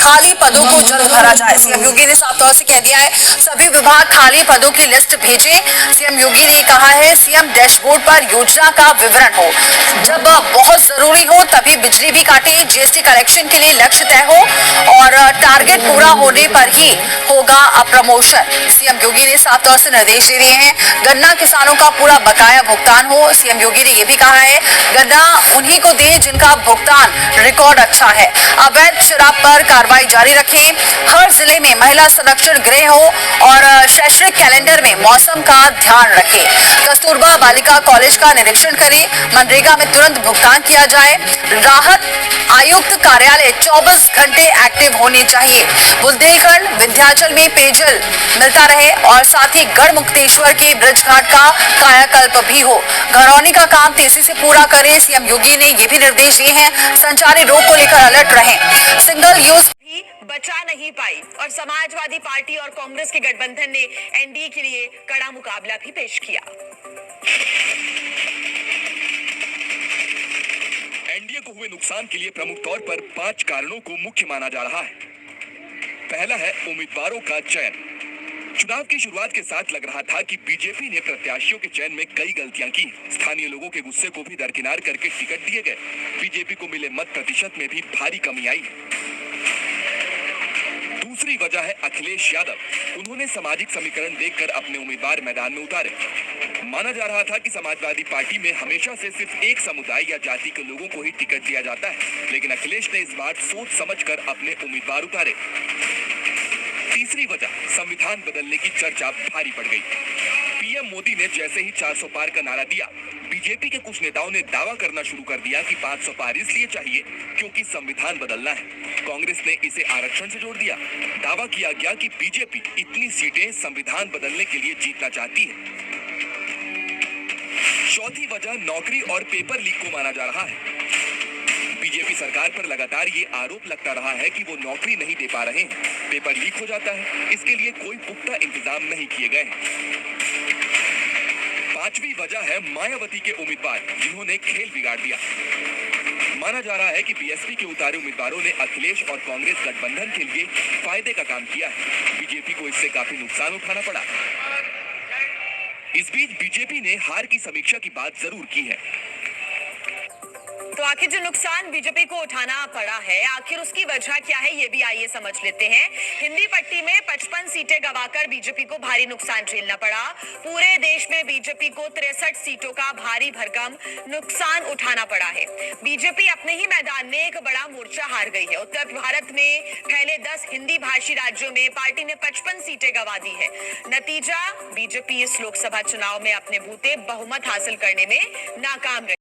खाली पदों को जल्द भरा जाए। सीएम योगी ने साफ तौर से कह दिया है सभी विभाग खाली पदों की लिस्ट भेजें। सीएम योगी ने कहा है सीएम डैशबोर्ड पर योजना का विवरण हो, जब बहुत जरूरी हो तभी बिजली भी काटे, जीएसटी कलेक्शन के लिए लक्ष्य तय हो और टारगेट पूरा होने पर ही होगा प्रमोशन। सीएम योगी ने साफ तौर से निर्देश दे दिए हैं गन्ना किसानों का पूरा बकाया भुगतान हो। सीएम योगी ने यह भी कहा है गन्ना उन्हीं को दें जिनका भुगतान रिकॉर्ड अच्छा है। अवैध शराब पर कार्रवाई जारी रखें। हर जिले में महिला संरक्षण गृह हो और शैक्षणिक कैलेंडर में मौसम का ध्यान रखें। कस्तूरबा बालिका कॉलेज का निरीक्षण करें। मनरेगा में तुरंत भुगतान किया जाए। राहत आयुक्त कार्यालय 24 घंटे एक्टिव होने चाहिए। बुंदेलखंड विंध्याचल में पेयजल मिलता रहे और साथ ही गढ़ मुक्तेश्वर के ब्रिज घाट का कायाकल्प भी हो। घरौनी का काम तेजी से पूरा करें। सीएम योगी ने ये भी निर्देश दिए हैं संचारी रोग को लेकर अलर्ट रहें। सिंगल यूज भी बचा नहीं पाई और समाजवादी पार्टी और कांग्रेस के गठबंधन ने एनडीए के लिए कड़ा मुकाबला भी पेश किया। एनडीए को हुए नुकसान के लिए प्रमुख तौर पर 5 कारणों को मुख्य माना जा रहा है। पहला है उम्मीदवारों का चयन। चुनाव की शुरुआत के साथ लग रहा था कि बीजेपी ने प्रत्याशियों के चयन में कई गलतियां की। स्थानीय लोगों के गुस्से को भी दरकिनार करके टिकट दिए गए। बीजेपी को मिले मत प्रतिशत में भी भारी कमी आई। दूसरी वजह है अखिलेश यादव। उन्होंने सामाजिक समीकरण देखकर अपने उम्मीदवार मैदान में उतारे। माना जा रहा था कि समाजवादी पार्टी में हमेशा से सिर्फ एक समुदाय या जाति के लोगों को ही टिकट दिया जाता है, लेकिन अखिलेश ने इस बार सोच समझकर अपने उम्मीदवार उतारे। तीसरी वजह संविधान बदलने की चर्चा भारी पड़ गई। पीएम मोदी ने जैसे ही 400 पार का नारा दिया, बीजेपी के कुछ नेताओं ने दावा करना शुरू कर दिया कि 500 पार इसलिए चाहिए क्योंकि संविधान बदलना है। कांग्रेस ने इसे आरक्षण से जोड़ दिया। दावा किया गया कि बीजेपी इतनी सीटें संविधान बदलने के लिए जीतना चाहती है। चौथी वजह नौकरी और पेपर लीक को माना जा रहा है। बीजेपी सरकार पर लगातार ये आरोप लगता रहा है कि वो नौकरी नहीं दे पा रहे हैं, पेपर लीक हो जाता है, इसके लिए कोई पुख्ता इंतजाम नहीं किए गए हैं। पांचवी वजह है मायावती के उम्मीदवार, जिन्होंने खेल बिगाड़ दिया। माना जा रहा है कि बीएसपी के उतारे उम्मीदवारों ने अखिलेश और कांग्रेस गठबंधन के लिए फायदे का काम किया है। बीजेपी को इससे काफी नुकसान उठाना पड़ा। इस बीच बीजेपी ने हार की समीक्षा की बात जरूर की है। तो आखिर जो नुकसान बीजेपी को उठाना पड़ा है, आखिर उसकी वजह क्या है, ये भी आइए समझ लेते हैं। हिंदी पट्टी में 55 सीटें गवाकर बीजेपी को भारी नुकसान झेलना पड़ा। पूरे देश में बीजेपी को 63 सीटों का भारी भरकम नुकसान उठाना पड़ा है। बीजेपी अपने ही मैदान में एक बड़ा मोर्चा हार गई है। उत्तर भारत में फैले 10 हिंदी भाषी राज्यों में पार्टी ने 55 सीटें गंवा दी है। नतीजा, बीजेपी इस लोकसभा चुनाव में अपने बूते बहुमत हासिल करने में नाकाम रही।